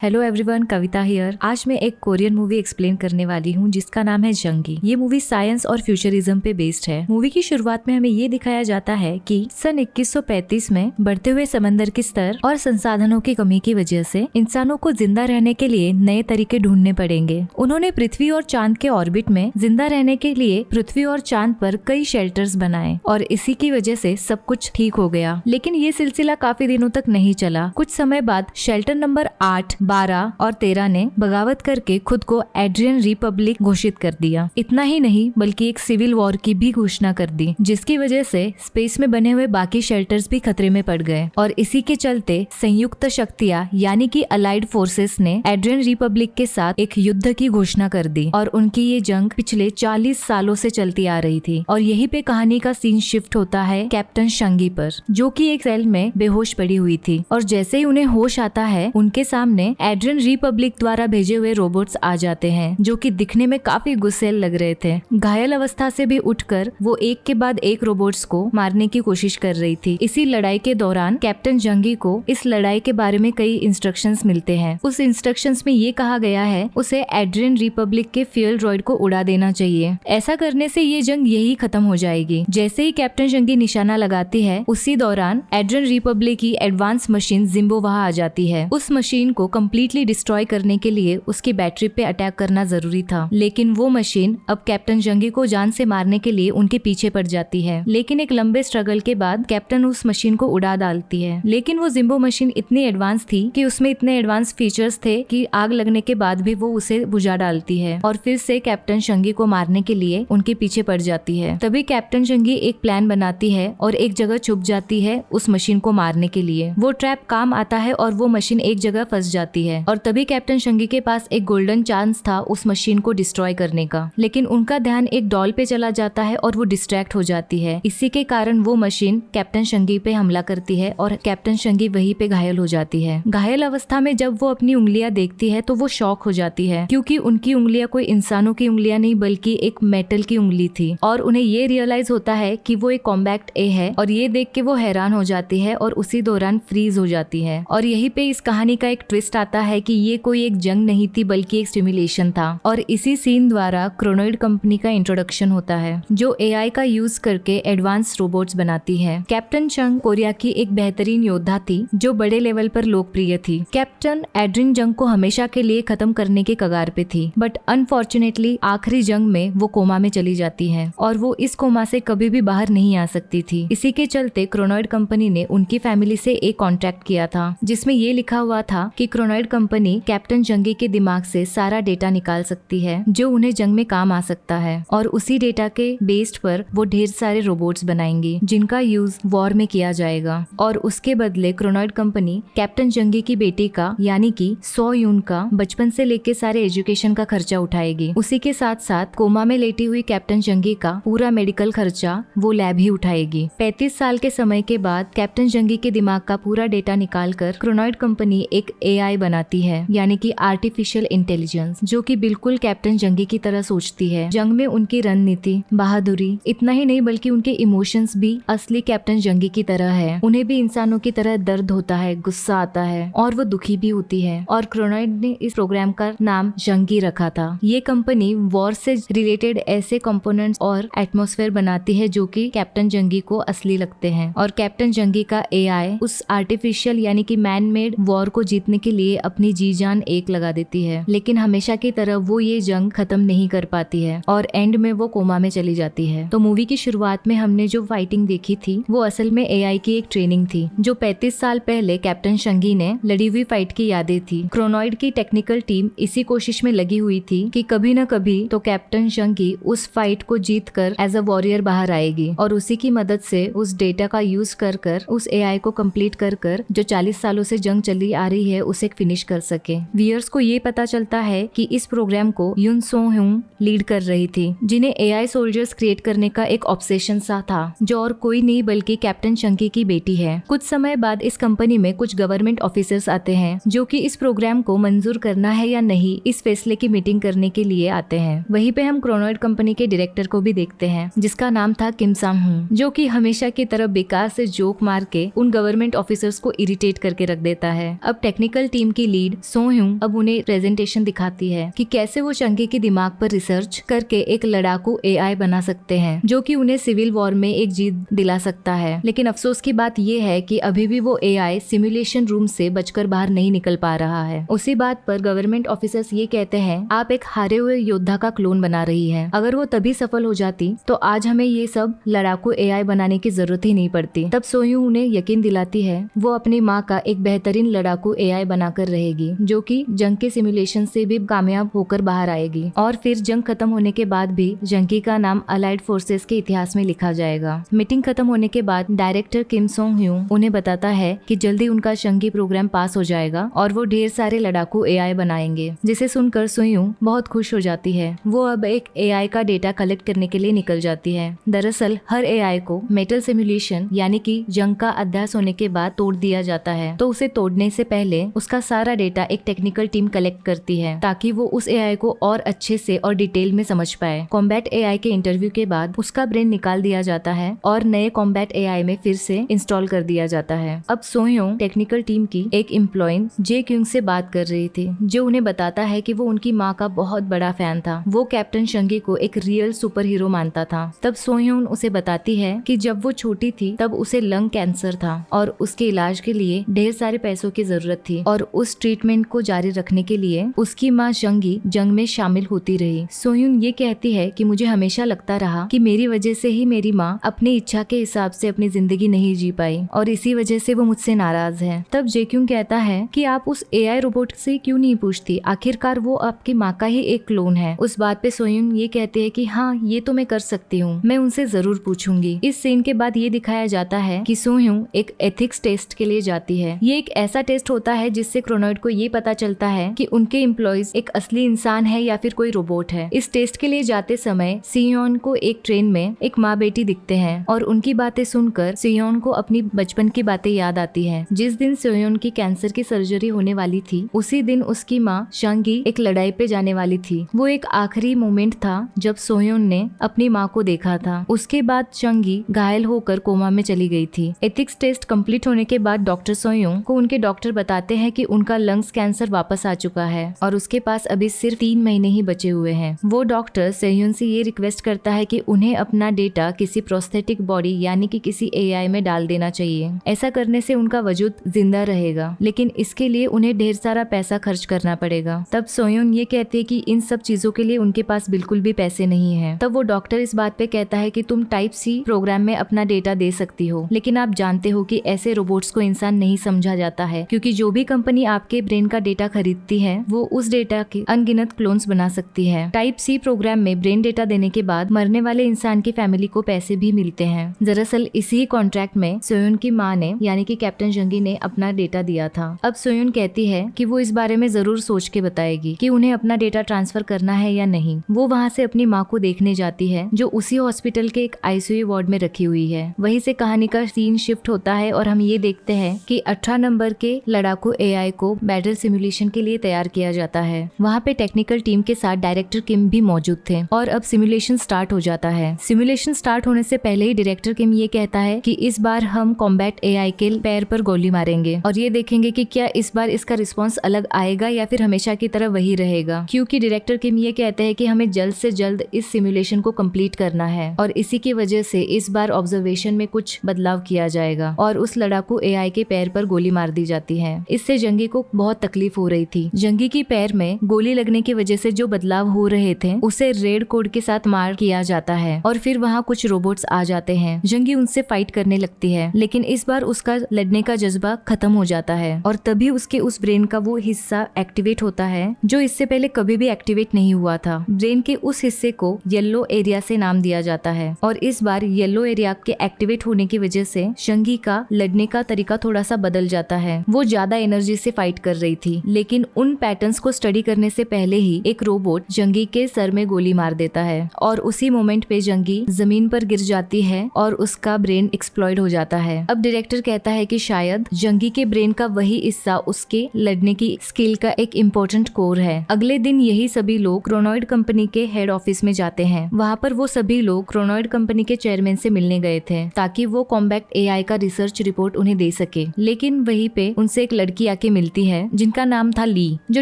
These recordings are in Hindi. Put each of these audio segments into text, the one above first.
Hello everyone, Kavita here. आज मैं एक कोरियन मूवी एक्सप्लेन करने वाली हूँ जिसका नाम है जंगी। ये मूवी साइंस और फ्यूचरिज्म पे बेस्ड है। मूवी की शुरुआत में हमें ये दिखाया जाता है कि सन 2135 में बढ़ते हुए समंदर की स्तर और संसाधनों की कमी की वजह से इंसानों को जिंदा रहने के लिए नए तरीके ढूंढने पड़ेंगे। उन्होंने पृथ्वी और चांद के ऑर्बिट में जिंदा रहने के लिए पृथ्वी और चांद पर कई शेल्टर्स बनाए और इसी की वजह से सब कुछ ठीक हो गया। लेकिन ये सिलसिला काफी दिनों तक नहीं चला। कुछ समय बाद शेल्टर नंबर 8, 12 और 13 ने बगावत करके खुद को एड्रियन रिपब्लिक घोषित कर दिया। इतना ही नहीं बल्कि एक सिविल वॉर की भी घोषणा कर दी, जिसकी वजह से स्पेस में बने हुए बाकी शेल्टर्स भी खतरे में पड़ गए और इसी के चलते संयुक्त शक्तियां यानी कि अलाइड फोर्सेस ने एड्रियन रिपब्लिक के साथ एक युद्ध की घोषणा कर दी और उनकी ये जंग पिछले 40 सालों से चलती आ रही थी। और यही पे कहानी का सीन शिफ्ट होता है कैप्टन शंगी पर, जो कि एक सेल में बेहोश पड़ी हुई थी। और जैसे ही उन्हें होश आता है, उनके सामने एड्रियन रिपब्लिक द्वारा भेजे हुए रोबोट्स आ जाते हैं, जो कि दिखने में काफी गुस्सेल लग रहे थे। घायल अवस्था से भी उठकर वो एक के बाद एक रोबोट्स को मारने की कोशिश कर रही थी। इसी लड़ाई के दौरान कैप्टन जंगी को इस लड़ाई के बारे में कई इंस्ट्रक्शंस मिलते हैं। उस इंस्ट्रक्शंस में ये कहा गया है उसे एड्रियन रिपब्लिक के फ्यूल रॉयड को उड़ा देना चाहिए। ऐसा करने से ये जंग यही खत्म हो जाएगी। जैसे ही कैप्टन जंगी निशाना लगाती है, उसी दौरान एड्रियन रिपब्लिक की एडवांस मशीन जिम्बो वहां आ जाती है। उस मशीन को कम्प्लीटली डिस्ट्रॉय करने के लिए उसकी बैटरी पे अटैक करना जरूरी था, लेकिन वो मशीन अब कैप्टन जंगी को जान से मारने के लिए उनके पीछे पड़ जाती है। लेकिन एक लंबे स्ट्रगल के बाद कैप्टन उस मशीन को उड़ा डालती है। लेकिन वो जिम्बो मशीन इतनी एडवांस थी कि उसमें इतने एडवांस फीचर्स थे कि आग लगने के बाद भी वो उसे बुझा डालती है और फिर से कैप्टन जंगी को मारने के लिए उनके पीछे पड़ जाती है। तभी कैप्टन जंगी एक प्लान बनाती है और एक जगह छुप जाती है उस मशीन को मारने के लिए। वो ट्रैप काम आता है और वो मशीन एक जगह फंस जाती है और तभी कैप्टन शंगी के पास एक गोल्डन चांस था उस मशीन को डिस्ट्रॉय करने का। लेकिन उनका ध्यान एक डॉल पे चला जाता है और वो डिस्ट्रैक्ट हो जाती है। इसी के कारण वो मशीन कैप्टन शंगी पे हमला करती है और कैप्टन शंगी वहीं पे घायल हो जाती है। घायल अवस्था में जब वो अपनी उंगलियां देखती है तो वो शॉक हो जाती है, क्योंकि उनकी उंगलियां कोई इंसानों की उंगलियां नहीं बल्कि एक मेटल की उंगली थी। और उन्हें ये रियलाइज होता है कि वो एक कॉम्बैक्ट ए है और ये देख के वो हैरान हो जाती है और उसी दौरान फ्रीज हो जाती है। और यही पे इस कहानी का एक ट्विस्ट आता है कि ये कोई एक जंग नहीं थी बल्कि एक सिमुलेशन था। और इसी सीन द्वारा क्रोनॉइड कंपनी का इंट्रोडक्शन होता है, जो एआई का यूज करके एडवांस रोबोट्स बनाती है। कैप्टन चंग कोरिया की एक बेहतरीन योद्धा थी जो बड़े लेवल पर लोकप्रिय थी। कैप्टन एड्रिन जंग को हमेशा के लिए खत्म करने के कगार पे थी, बट अनफॉर्चुनेटली आखिरी जंग में वो कोमा में चली जाती है और वो इस कोमा से कभी भी बाहर नहीं आ सकती थी। इसी के चलते क्रोनॉइड कंपनी ने उनकी फैमिली से एक कॉन्ट्रैक्ट किया था, जिसमें ये लिखा हुआ था कि क्रोनॉइड कंपनी कैप्टन जंगी के दिमाग से सारा डेटा निकाल सकती है जो उन्हें जंग में काम आ सकता है, और उसी डेटा के बेस्ड पर वो ढेर सारे रोबोट्स बनाएंगी जिनका यूज वॉर में किया जाएगा। और उसके बदले क्रोनॉइड कंपनी कैप्टन जंगी की बेटी का यानी कि सो यून का बचपन से लेके सारे एजुकेशन का खर्चा उठाएगी। उसी के साथ साथ कोमा में लेटी हुई कैप्टन जंगी का पूरा मेडिकल खर्चा वो लैब ही उठाएगी। 35 साल के समय के बाद कैप्टन जंगी के दिमाग का पूरा डेटा निकाल कर क्रोनॉइड कंपनी एक एआई बनाती है, यानी कि आर्टिफिशियल इंटेलिजेंस, जो कि बिल्कुल कैप्टन जंगी की तरह सोचती है। जंग में उनकी रणनीति, बहादुरी, इतना ही नहीं बल्कि उनके इमोशंस भी असली कैप्टन जंगी की तरह है। उन्हें भी इंसानों की तरह दर्द होता है, गुस्सा आता है और वो दुखी भी होती है। और क्रोनॉइड ने इस प्रोग्राम का नाम जंगी रखा था। ये कंपनी वॉर से रिलेटेड ऐसे कंपोनेंट्स और एटमॉस्फेयर बनाती है जो कि कैप्टन जंगी को असली लगते हैं। और कैप्टन जंगी का एआई उस आर्टिफिशियल यानी कि मैन मेड वॉर को जीतने के लिए अपनी जी जान एक लगा देती है, लेकिन हमेशा की तरह वो ये जंग खत्म नहीं कर पाती है और एंड में वो कोमा में चली जाती है। तो मूवी की शुरुआत में हमने जो फाइटिंग देखी थी वो असल में एआई की एक ट्रेनिंग थी, जो 35 साल पहले कैप्टन शंगी ने लड़ी हुई फाइट की यादें थी। क्रोनॉइड की टेक्निकल टीम इसी कोशिश में लगी हुई थी कि कभी न कभी तो कैप्टन शंगी उस फाइट को जीत कर एज अ वॉरियर बाहर आएगी और उसी की मदद से उस डेटा का यूज कर उस एआई को कंप्लीट कर जो 40 सालों से जंग चली आ रही है उसे फिनिश कर सके। व्यूअर्स को ये पता चलता है कि इस प्रोग्राम को यून सो ह्यूंग लीड कर रही थी, जिन्हें एआई सोल्जर्स क्रिएट करने का एक ऑब्सेशन सा था, जो और कोई नहीं बल्कि कैप्टन शंगी की बेटी है। कुछ समय बाद इस कंपनी में कुछ गवर्नमेंट ऑफिसर्स आते हैं जो कि इस प्रोग्राम को मंजूर करना है या नहीं इस फैसले की मीटिंग करने के लिए आते हैं। वहीं पे हम क्रोनॉइड कंपनी के डायरेक्टर को भी देखते हैं, जिसका नाम था किम साम हूं, जो कि हमेशा की तरह बेकार से जोक मार के उन गवर्नमेंट ऑफिसर्स को इरिटेट करके रख देता है। अब टेक्निकल टीम टीम की लीड सो ह्यूंग अब उन्हें प्रेजेंटेशन दिखाती है कि कैसे वो चंगी के दिमाग पर रिसर्च करके एक लड़ाकू AI बना सकते हैं जो कि उन्हें सिविल वॉर में एक जीत दिला सकता है। लेकिन अफसोस की बात ये है कि अभी भी वो AI सिमुलेशन रूम से बचकर बाहर नहीं निकल पा रहा है। उसी बात पर गवर्नमेंट ऑफिसर्स ये कहते हैं आप एक हारे हुए योद्धा का क्लोन बना रही है। अगर वो तभी सफल हो जाती तो आज हमें ये सब लड़ाकू AI बनाने की जरूरत ही नहीं पड़ती। तब सोयूं उन्हें यकीन दिलाती है वो अपनी माँ का एक बेहतरीन लड़ाकू AI बनाकर रहेगी जो कि जंग के सिमुलेशन से भी कामयाब होकर बाहर आएगी और फिर जंग खत्म होने के बाद भी जंगी का नाम अलाइड फोर्सेस के इतिहास में लिखा जाएगा। मीटिंग खत्म होने के बाद डायरेक्टर किम सोंग ह्यूंग उन्हें बताता है कि जल्दी उनका जंगी प्रोग्राम पास हो जाएगा और वो ढेर सारे लड़ाकू AI बनाएंगे, जिसे सुनकर सोयूं बहुत खुश हो जाती है। वो अब एक AI का डेटा कलेक्ट करने के लिए निकल जाती है। दरअसल हर AI को मेटल सिमुलेशन यानी कि जंग का अभ्यास होने के बाद तोड़ दिया जाता है, तो उसे तोड़ने से पहले उसका सारा डेटा एक टेक्निकल टीम कलेक्ट करती है ताकि वो उस AI को और अच्छे से और डिटेल में समझ पाए। कॉम्बैट AI के इंटरव्यू के बाद उसका ब्रेन निकाल दिया जाता है और नए कॉम्बैट AI में फिर से इंस्टॉल कर दिया जाता है। अब सोयोंग टेक्निकल टीम की एक एम्प्लॉय जे क्यूंग से बात कर रही थी जो उन्हें बताता है कि वो उनकी माँ का बहुत बड़ा फैन था। वो कैप्टन शंगी को एक रियल सुपर हीरो मानता था। तब सोयोंग उसे बताती है कि जब वो छोटी थी तब उसे लंग कैंसर था और उसके इलाज के लिए ढेर सारे पैसों की जरूरत थी और उस ट्रीटमेंट को जारी रखने के लिए उसकी माँ शंगी जंग में शामिल होती रही। सोयून ये कहती है कि मुझे हमेशा लगता रहा कि मेरी वजह से ही मेरी माँ अपनी इच्छा के हिसाब से अपनी जिंदगी नहीं जी पाई और इसी वजह से वो मुझसे नाराज है। तब जेक्यूंग कहता है कि आप उस AI रोबोट से क्यों नहीं पूछती, आखिरकार वो आपकी माँ का ही एक क्लोन है। उस बात पे सोयून ये कहते हैं कि हाँ ये तो मैं कर सकती हूँ, मैं उनसे जरूर पूछूंगी। इस सीन के बाद ये दिखाया जाता है कि सोयूं एक एथिक्स टेस्ट के लिए जाती है। ये एक ऐसा टेस्ट होता है जिससे क्रोनॉइड को ये पता चलता है कि उनके एम्प्लॉइज एक असली इंसान है या फिर कोई रोबोट है। इस टेस्ट के लिए जाते समय सियोन को एक ट्रेन में एक माँ बेटी दिखते हैं और उनकी बातें सुनकर सियोन को अपनी बचपन की बातें याद आती है। जिस दिन सियोन की कैंसर की सर्जरी होने वाली थी उसी दिन उसकी माँ शंगी एक लड़ाई पे जाने वाली थी। वो एक आखिरी मोमेंट था जब सोयोन ने अपनी माँ को देखा था। उसके बाद शंगी घायल होकर कोमा में चली गई थी। एथिक्स टेस्ट कंप्लीट होने के बाद डॉक्टर सोयोंग को उनके डॉक्टर बताते हैं कि उनका लंग्स कैंसर वापस आ चुका है और उसके पास अभी सिर्फ 3 महीने ही बचे हुए हैं। वो डॉक्टर सोयोंग से ये रिक्वेस्ट करता है कि उन्हें अपना डेटा किसी प्रोस्थेटिक बॉडी यानी कि किसी AI में डाल देना चाहिए। ऐसा करने से उनका वजूद जिंदा रहेगा, लेकिन इसके लिए उन्हें ढेर सारा पैसा खर्च करना पड़ेगा। तब सोयोंग ये कहते हैं कि इन सब चीजों के लिए उनके पास बिल्कुल भी पैसे नहीं है। तब वो डॉक्टर इस बात पे कहता है कि तुम टाइप C प्रोग्राम में अपना डेटा दे सकती हो, लेकिन आप जानते हो कि ऐसे रोबोट्स को इंसान नहीं समझा जाता है, क्योंकि जो भी कंपनी आपके ब्रेन का डेटा खरीदती है वो उस डेटा के अनगिनत क्लोन्स बना सकती है। टाइप C प्रोग्राम में ब्रेन डेटा देने के बाद मरने वाले इंसान की फैमिली को पैसे भी मिलते हैं। दरअसल इसी कॉन्ट्रैक्ट में सोयोन की माँ ने यानी कि कैप्टन जंगी ने अपना डेटा दिया था। अब सोयोन कहती है कि वो इस बारे में जरूर सोच के बताएगी कि उन्हें अपना डेटा ट्रांसफर करना है या नहीं। वो वहाँ से अपनी माँ को देखने जाती है जो उसी हॉस्पिटल के एक ICU वार्ड में रखी हुई है। वहीं से कहानी का सीन शिफ्ट होता है और हम ये देखते हैं कि 18 नंबर के लड़ाकू AI को बैटल सिमुलेशन के लिए तैयार किया जाता है। वहाँ पे टेक्निकल टीम के साथ डायरेक्टर किम भी मौजूद थे और अब सिमुलेशन स्टार्ट हो जाता है। सिमुलेशन स्टार्ट होने से पहले ही डायरेक्टर किम ये कहता है कि इस बार हम कॉम्बैट AI के पैर पर गोली मारेंगे और ये देखेंगे कि क्या इस बार इसका रिस्पॉन्स अलग आएगा या फिर हमेशा की तरह वही रहेगा, क्योंकि डायरेक्टर किम ये कहते हैं कि हमें जल्द से जल्द इस सिमुलेशन को कंप्लीट करना है और इसी की वजह से इस बार ऑब्जर्वेशन में कुछ बदलाव किया जाएगा और उस लड़ाकू AI के पैर पर गोली मार दी जाती है। इससे जंगी को बहुत तकलीफ हो रही थी। जंगी की पैर में गोली लगने की वजह से जो बदलाव हो रहे थे उसे रेड कोड के साथ मार किया जाता है और फिर वहाँ कुछ रोबोट्स आ जाते हैं। जंगी उनसे फाइट करने लगती है, लेकिन इस बार उसका लड़ने का जज्बा खत्म हो जाता है और तभी उसके उस ब्रेन का वो हिस्सा एक्टिवेट होता है जो इससे पहले कभी भी एक्टिवेट नहीं हुआ था। ब्रेन के उस हिस्से को येलो एरिया से नाम दिया जाता है और इस बार येलो एरिया के एक्टिवेट होने की वजह से शंगी का लड़ने का तरीका थोड़ा सा बदल जाता है। वो ज्यादा एनर्जी से फाइट कर रही थी, लेकिन उन पैटर्न्स को स्टडी करने से पहले ही एक रोबोट जंगी के सर में गोली मार देता है और उसी मोमेंट पे जंगी जमीन पर गिर जाती है और उसका ब्रेन एक्सप्लॉइड हो जाता है। अब डायरेक्टर कहता है कि शायद जंगी के ब्रेन का वही हिस्सा उसके लड़ने की स्किल का एक इम्पोर्टेंट कोर है। अगले दिन यही सभी लोग क्रोनॉइड कंपनी के हेड ऑफिस में जाते हैं। वहाँ पर वो सभी लोग क्रोनॉइड कंपनी के चेयरमैन से मिलने गए थे ताकि वो कॉम्बैट AI का रिसर्च रिपोर्ट उन्हें दे सके, लेकिन वहीं पे उनसे एक लड़की आके मिलती है जिनका नाम था ली, जो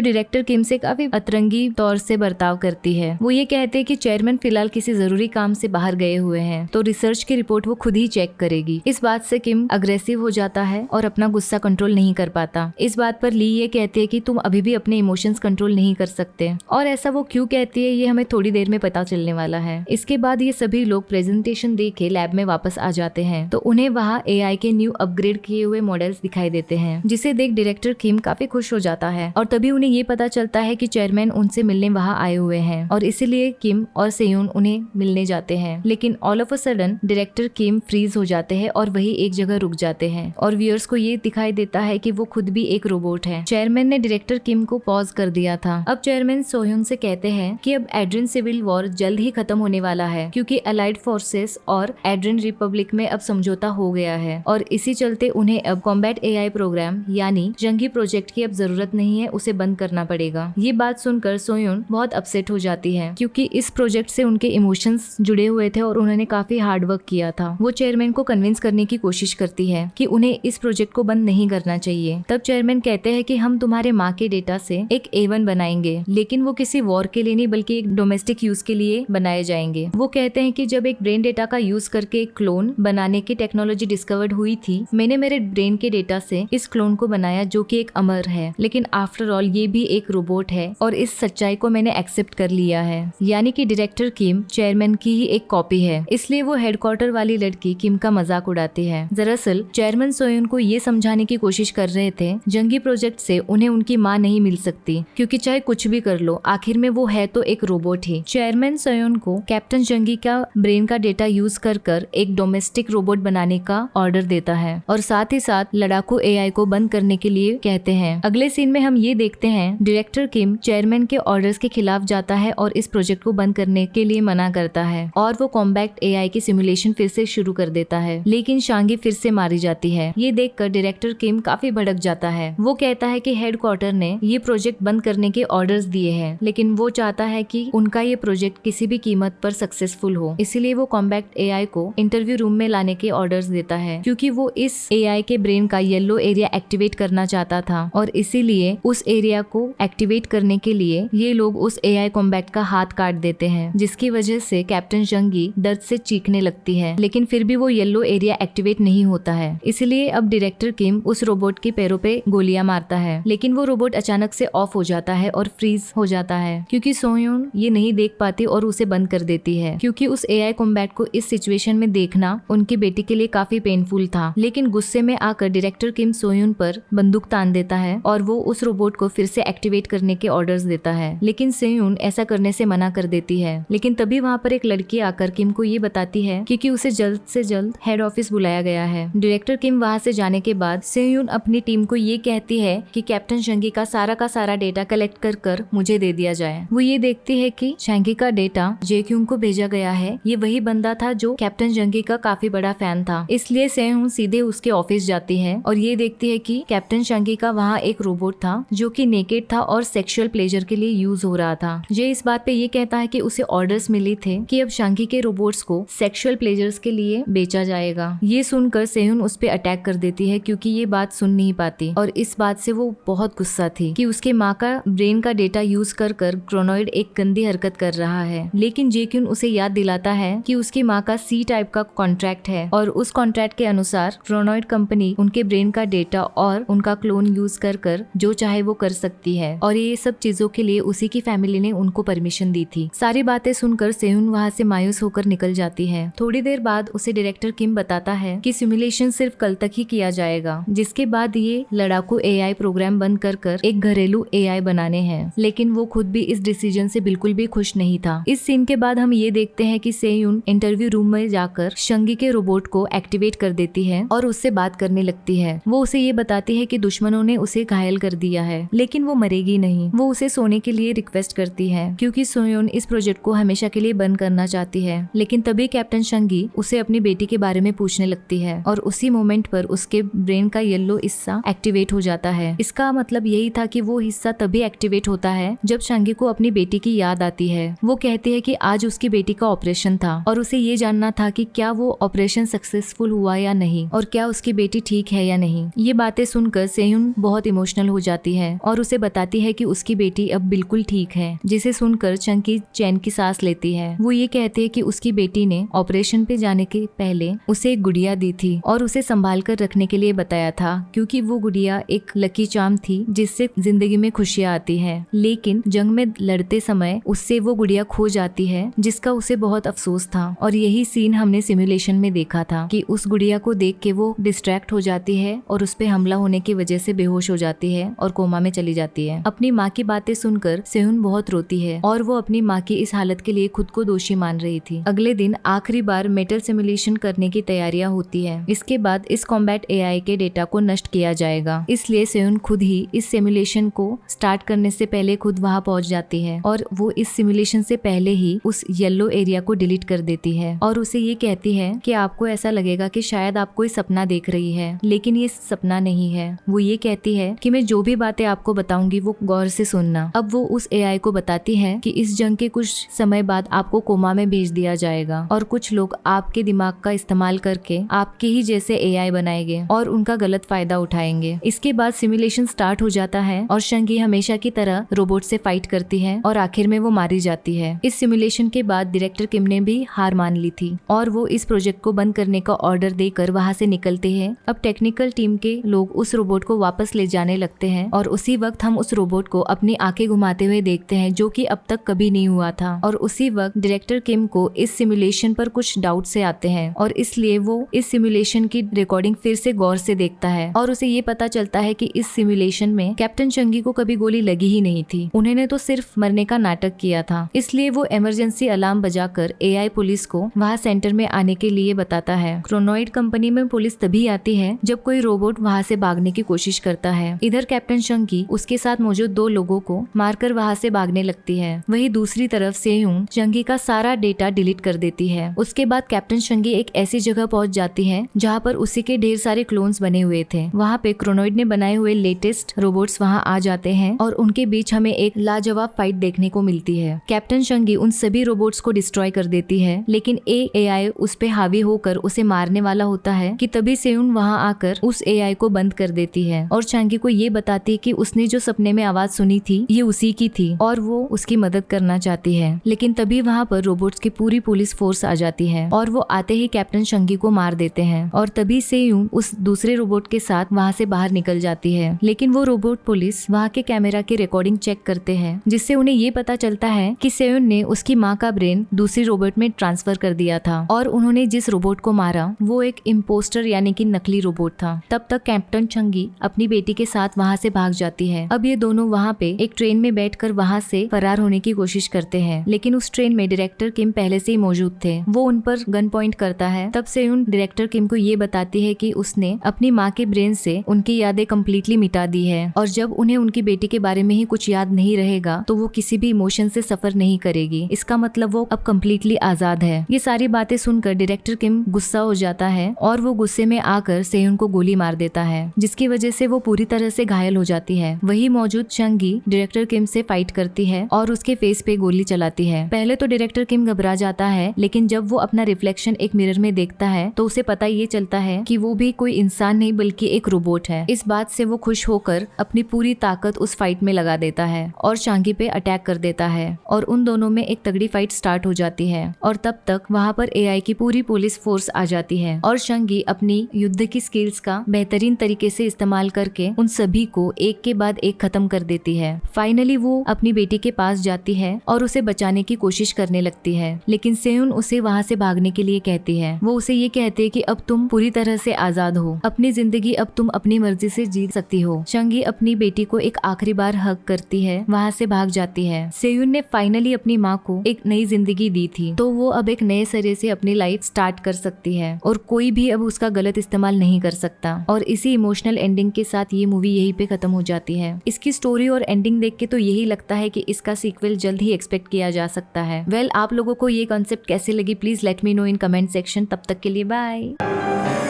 डायरेक्टर किम से काफी अतरंगी तौर से बर्ताव करती है। वो ये कहते हैं कि चेयरमैन फिलहाल किसी जरूरी काम से बाहर गए हुए हैं, तो रिसर्च की रिपोर्ट वो खुद ही चेक करेगी। इस बात से किम अग्रेसिव हो जाता है और अपना गुस्सा कंट्रोल नहीं कर पाता। इस बात पर ली ये कहती है कि तुम अभी भी अपने इमोशंस कंट्रोल नहीं कर सकते, और ऐसा वो क्यों कहती है ये हमें थोड़ी देर में पता चलने वाला है। इसके बाद ये सभी लोग प्रेजेंटेशन दे के लैब में वापस आ जाते हैं, तो उन्हें वहाँ एआई के न्यू अपग्रेड किए हुए मॉडल्स दिखाई देते हैं, जिसे देख डायरेक्टर किम काफी खुश हो जाता है। और तभी उन्हें ये पता चलता है कि चेयरमैन उनसे मिलने वहाँ आए हुए हैं, और इसीलिए किम और सेयून उन्हें मिलने जाते हैं। लेकिन all of a sudden director Kim freeze हो जाते हैं और वही एक जगह रुक जाते हैं, और व्यूअर्स को ये दिखाई देता है कि वो खुद भी एक रोबोट है। चेयरमैन ने डायरेक्टर किम को पॉज कर दिया था। अब चेयरमैन सोह्यून से कहते हैं कि अब एड्रिन सिविल वॉर जल्द ही खत्म होने वाला है, क्योंकि अलाइड फोर्सेस और एड्रिन रिपब्लिक में अब समझौता हो गया है, और इसी चलते उन्हें अब कॉम्बैट एआई प्रोग्राम यानी जंगी प्रोजेक्ट की अब जरूरत नहीं है, उसे बंद करना पड़ेगा। ये बात सुनकर सोह्यून बहुत अपसेट हो जाती है, क्योंकि इस प्रोजेक्ट से उनके इमोशंस जुड़े हुए थे और उन्होंने काफी हार्ड वर्क किया था। वो चेयरमैन को कन्विंस करने की कोशिश करती है कि उन्हें इस प्रोजेक्ट को बंद नहीं करना चाहिए। तब चेयरमैन कहते हैं कि हम तुम्हारे माँ के डेटा से एक A1 बनाएंगे, लेकिन वो किसी वॉर के लिए नहीं बल्कि एक डोमेस्टिक यूज के लिए बनाए जाएंगे। वो कहते हैं कि जब एक ब्रेन डेटा का यूज करके एक क्लोन बनाने की टेक्नोलॉजी डिस्कवर्ड हुई थी, मैंने मेरे ब्रेन के डेटा से इस क्लोन को बनाया जो कि एक अमर है, लेकिन आफ्टर ऑल ये भी एक रोबोट है, और इस सच्चाई को मैंने एक्सेप्ट कर लिया है। यानी कि डायरेक्टर किम चेयरमैन की ही एक कॉपी है, इसलिए वो हेडक्वार्टर वाली लड़की किम का मजाक उड़ाती है। दरअसल चेयरमैन सोह्यून को ये समझाने की कोशिश कर रहे थे जंगी प्रोजेक्ट से उन्हें उनकी माँ नहीं मिल सकती, क्योंकि चाहे कुछ भी कर लो आखिर में वो है तो एक रोबोट ही। चेयरमैन सोह्यून को कैप्टन जंगी का ब्रेन का डेटा यूज कर एक डोमेस्टिक रोबोट बनाने का ऑर्डर देता है, और साथ ही साथ लड़ाकू एआई को बंद करने के लिए कहते हैं। अगले सीन में हम ये देखते हैं डायरेक्टर किम चेयरमैन के ऑर्डर्स के खिलाफ जाता है और इस प्रोजेक्ट को बंद करने के लिए मना करता है, और वो कॉम्बैट एआई की सिमुलेशन फिर से शुरू कर देता है, लेकिन शांगी फिर से मारी जाती है। ये देखकर डायरेक्टर किम काफी भड़क जाता है। वो कहता है कि हेडक्वार्टर ने ये प्रोजेक्ट बंद करने के ऑर्डर्स दिए हैं, लेकिन वो चाहता है कि उनका ये प्रोजेक्ट किसी भी कीमत पर सक्सेसफुल हो, इसीलिए वो कॉम्बैट एआई को इंटरव्यू रूम में लाने के ऑर्डर्स देता है, क्योंकि वो इस एआई के ब्रेन का येलो एरिया एक्टिवेट करना चाहता था, और इसीलिए उस एरिया को एक्टिवेट करने के लिए ये लोग उस एआई कॉम्बैट का हाथ काट देते हैं, जिसकी वजह से कैप्टन जंगी दर्द से चीखने लगती है, लेकिन फिर भी वो येलो एरिया एक्टिवेट नहीं होता है। इसलिए अब डायरेक्टर किम उस रोबोट के पैरों पे गोलियां मारता है, लेकिन वो रोबोट अचानक से ऑफ हो जाता है और फ्रीज हो जाता है, क्योंकि सोह्यून ये नहीं देख पाती और उसे बंद कर देती है, क्योंकि उस एआई कॉम्बैट को इस सिचुएशन में देखना उनकी बेटी के लिए काफी पेनफुल था। लेकिन गुस्से में आकर डायरेक्टर किम सोह्यून पर बंदूक तान देता है और वो उस रोबोट को फिर से एक्टिवेट करने के ऑर्डर्स देता है, लेकिन सोह्यून ऐसा करने से मना कर देती है। लेकिन तभी वहाँ पर एक लड़की आकर किम को ये बताती है कि उसे जल्द से जल्द हेड ऑफिस बुलाया गया है। डायरेक्टर किम वहाँ से जाने के बाद सोह्यून अपनी टीम को ये कहती है कि कैप्टन जंगी का सारा डेटा कलेक्ट कर मुझे दे दिया जाए। वो ये देखती है कि जंगी का डेटा जेक्यूंग को भेजा गया है। ये वही बंदा था जो कैप्टन जंगी का काफी बड़ा फैन था, इसलिए सोह्यून सीधे उसके ऑफिस जाती है और ये देखती है कि कैप्टन जंगी का वहाँ एक रोबोट था जो कि नेकेड था और सेक्सुअल प्लेजर के लिए यूज हो रहा था। जे इस बात पे ये कहता है कि उसे ऑर्डर्स मिली थे कि अब शंगी के रोबोट्स को सेक्सुअल प्लेजर्स के लिए बेचा जाएगा। ये सुनकर सोह्यून उस पे अटैक कर देती है, क्योंकि ये बात सुन नहीं पाती, और इस बात से वो बहुत गुस्सा थी कि उसके माँ का ब्रेन का डेटा यूज कर क्रोनॉइड एक गंदी हरकत कर रहा है। लेकिन जेक्यून उसे याद दिलाता है कि उसकी माँ का सी टाइप का कॉन्ट्रैक्ट है, और उस कॉन्ट्रैक्ट के अनुसार क्रोनॉइड कंपनी उनके ब्रेन का डेटा और उनका क्लोन यूज कर जो चाहे वो कर सकती है, और ये सब चीजों के लिए उसी की फैमिली ने उनको परमिशन दी थी। सारी बातें सुनकर सोह्यून वहाँ से मायूस होकर निकल जाती है। थोड़ी देर बाद उसे डायरेक्टर किम बताता है कि सिमुलेशन सिर्फ कल तक ही किया जाएगा, जिसके बाद ये लड़ाकू एआई प्रोग्राम बंद कर एक घरेलू एआई बनाने हैं। लेकिन वो खुद भी इस डिसीजन से बिल्कुल भी खुश नहीं था। इस सीन के बाद हम ये देखते हैं कि सोह्यून इंटरव्यू रूम में जाकर शंगी के रोबोट को एक्टिवेट कर देती है और उससे बात करने लगती है। वो उसे ये बताती है कि दुश्मनों ने उसे घायल कर दिया है, लेकिन वो मरेगी नहीं। वो उसे सोने के लिए रिक्वेस्ट करती है, क्योंकि सोह्यून इस प्रोजेक्ट को हमेशा के लिए बंद करना चाहती है। लेकिन तभी कैप्टन शंगी उसे अपनी बेटी के बारे में पूछने लगती है, और उसी मोमेंट पर उसके ब्रेन का येलो हिस्सा एक्टिवेट हो जाता है। इसका मतलब यही था कि वो हिस्सा तभी एक्टिवेट होता है जब शंगी को अपनी बेटी की याद आती है। वो कहती है कि आज उसकी बेटी का ऑपरेशन था और उसे ये जानना था कि क्या वो ऑपरेशन सक्सेसफुल हुआ या नहीं, और क्या उसकी बेटी ठीक है या नहीं। ये बातें सुनकर सोह्यून सेयुन बहुत इमोशनल हो जाती है और उसे बताती है कि उसकी बेटी अब बिल्कुल ठीक है, जिसे सुनकर चंकी चैन की सांस लेती है। वो ये कहती है कि उसकी बेटी ने ऑपरेशन पे जाने के पहले उसे एक गुड़िया दी थी और उसे संभाल कर रखने के लिए बताया था, क्योंकि वो गुड़िया एक लकी चार्म थी जिससे जिंदगी में खुशियाँ आती है। लेकिन जंग में लड़ते समय उससे वो गुड़िया खो जाती है, जिसका उसे बहुत अफसोस था। और यही सीन हमने सिमुलेशन में देखा था कि उस गुड़िया को देख के वो डिस्ट्रैक्ट हो जाती है और उस पे हमला होने की वजह से बेहोश हो जाती है और कोमा में चली जाती है। अपनी माँ की बातें सुनकर सेहुन बहुत रोती है और वो अपनी माँ की इस हालत के लिए खुद को दोषी मान रही थी। अगले दिन आखिरी बार मेटल सिमुलेशन करने की तैयारियां होती है। इसके बाद इस कॉम्बैट एआई के डेटा को नष्ट किया जाएगा, इसलिए सेहुन खुद ही इस सिमुलेशन को स्टार्ट करने से पहले खुद वहां पहुंच जाती है और वो इस सिमुलेशन से पहले ही उस येलो एरिया को डिलीट कर देती है और उसे ये कहती है कि आपको ऐसा लगेगा कि शायद आप कोई सपना देख रही है, लेकिन ये सपना नहीं है। वो ये कहती है कि मैं जो भी बातें आपको बताऊंगी वो गौर से सुनना। अब वो उस एआई को बताती है कि इस जंग के कुछ समय बाद आपको कोमा में भेज दिया जाएगा और कुछ लोग आपके दिमाग का इस्तेमाल करके आपके ही जैसे एआई बनाएंगे और उनका गलत फायदा उठाएंगे। इसके बाद सिमुलेशन स्टार्ट हो जाता है और शंगी हमेशा की तरह रोबोट से फाइट करती है और आखिर में वो मारी जाती है। इस सिमुलेशन के बाद डायरेक्टर किम ने भी हार मान ली थी और वो इस प्रोजेक्ट को बंद करने का ऑर्डर देकर वहाँ से निकलते हैं। अब टेक्निकल टीम के लोग उस रोबोट को वापस ले जाने लगते हैं और उसी वक्त हम उस रोबोट को अपनी आंखें घुमाते हुए देखते हैं, जो कि अब तक कभी नहीं हुआ था। और उसी वक्त डायरेक्टर किम को इस सिमुलेशन पर कुछ डाउट से आते हैं और इसलिए वो इस सिमुलेशन की रिकॉर्डिंग फिर से गौर से देखता है और उसे ये पता चलता है कि इस सिमुलेशन में कैप्टन चंगी को कभी गोली लगी ही नहीं थी। उन्होंने तो सिर्फ मरने का नाटक किया था। इसलिए वो इमरजेंसी अलार्म बजाकर एआई पुलिस को वहाँ सेंटर में आने के लिए बताता है। क्रोनॉइड कंपनी में पुलिस तभी आती है जब कोई रोबोट वहाँ से भागने की कोशिश करता है। इधर कैप्टन चंगी उसके साथ मौजूद 2 लोगों को मारकर वहाँ से भागने लगती है। वही दूसरी तरफ सेयुन चंगी का सारा डेटा डिलीट कर देती है। उसके बाद कैप्टन चंगी एक ऐसी जगह पहुंच जाती है जहाँ पर उसी के ढेर सारे क्लोन्स बने हुए थे। वहाँ पे क्रोनॉइड ने बनाए हुए लेटेस्ट रोबोट्स वहाँ आ जाते हैं और उनके बीच हमें एक लाजवाब फाइट देखने को मिलती है। कैप्टन चंगी उन सभी रोबोट्स को डिस्ट्रॉय कर देती है, लेकिन एआई उस पे हावी होकर उसे मारने वाला होता है कि तभी सेयुन वहाँ आकर उस एआई को बंद कर देती है और चंगी को ये बताती है कि उसने जो सपने में आवाज सुनी थी ये उसी की थी और वो उसकी मदद करना चाहती है। लेकिन तभी वहाँ पर रोबोट्स की पूरी पुलिस फोर्स आ जाती है और वो आते ही कैप्टन चंगी को मार देते हैं और तभी सेयुन उस दूसरे रोबोट के साथ वहाँ से बाहर निकल जाती है। लेकिन वो रोबोट पुलिस वहाँ के कैमरा की रिकॉर्डिंग चेक करते हैं, जिससे उन्हें ये पता चलता है कि सेयुन ने उसकी माँ का ब्रेन दूसरी रोबोट में ट्रांसफर कर दिया था और उन्होंने जिस रोबोट को मारा वो एक इम्पोस्टर यानी कि नकली रोबोट था। तब तक कैप्टन चंगी अपनी बेटी के साथ वहाँ से भाग जाती है। अब ये दोनों वहाँ पे एक ट्रेन में बैठकर वहाँ से फरार होने की कोशिश करते हैं, लेकिन उस ट्रेन में डायरेक्टर किम पहले से ही मौजूद थे। वो उन पर गन पॉइंट करता है। तब सेयुन डायरेक्टर किम को ये बताती है कि उसने अपनी माँ के ब्रेन से उनकी यादें कम्प्लीटली मिटा दी है और जब उन्हें उनकी बेटी के बारे में ही कुछ याद नहीं रहेगा तो वो किसी भी इमोशन से सफर नहीं करेगी। इसका मतलब वो अब कम्प्लीटली आजाद है। ये सारी बातें सुनकर डायरेक्टर किम गुस्सा हो जाता है और वो गुस्से में आकर सेयुन को गोली मार देता है, जिसकी वजह से वो पूरी तरह से घायल हो जाती है। वही मौजूद चंगी डायरेक्टर किम से फाइट करती है और उसके फेस पे गोली चलाती है। पहले तो डायरेक्टर किम घबरा जाता है, लेकिन जब वो अपना रिफ्लेक्शन एक मिरर में देखता है तो उसे पता ये चलता है कि वो भी कोई इंसान नहीं बल्कि एक रोबोट है। इस बात से वो खुश होकर अपनी पूरी ताकत उस फाइट में लगा देता है और चांगी पे अटैक कर देता है और उन दोनों में एक तगड़ी फाइट स्टार्ट हो जाती है। और तब तक वहाँ पर एआई की पूरी पुलिस फोर्स आ जाती है और चांगी अपनी युद्ध की स्किल्स का बेहतरीन तरीके से इस्तेमाल करके उन सभी को एक के बाद एक खत्म कर देती है। फाइनली वो अपनी बेटी के पास जाती है और उसे बचाने की कोशिश करने लगती है, लेकिन सेयुन उसे वहाँ से भागने के लिए कहती है। वो उसे ये कहती है कि अब तुम पूरी तरह से आजाद हो, अपनी जिंदगी अब तुम अपनी मर्जी से जी सकती हो। चंगी अपनी बेटी को एक आखिरी बार हग करती है, वहाँ से भाग जाती है। सेयुन ने फाइनली अपनी माँ को एक नई जिंदगी दी थी, तो वो अब एक नए सिरे से अपनी लाइफ स्टार्ट कर सकती है और कोई भी अब उसका गलत इस्तेमाल नहीं कर सकता। और इसी इमोशनल एंडिंग के साथ ये मूवी यहीं पे खत्म हो जाती है। इसकी स्टोरी और एंडिंग देख के तो यही लगता है कि इसका सीक्वल जल्द ही एक्सपेक्ट किया जा सकता है। वेल, आप लोगों को ये कॉन्सेप्ट कैसे लगी please let me know in comment section. तब तक के लिए बाय।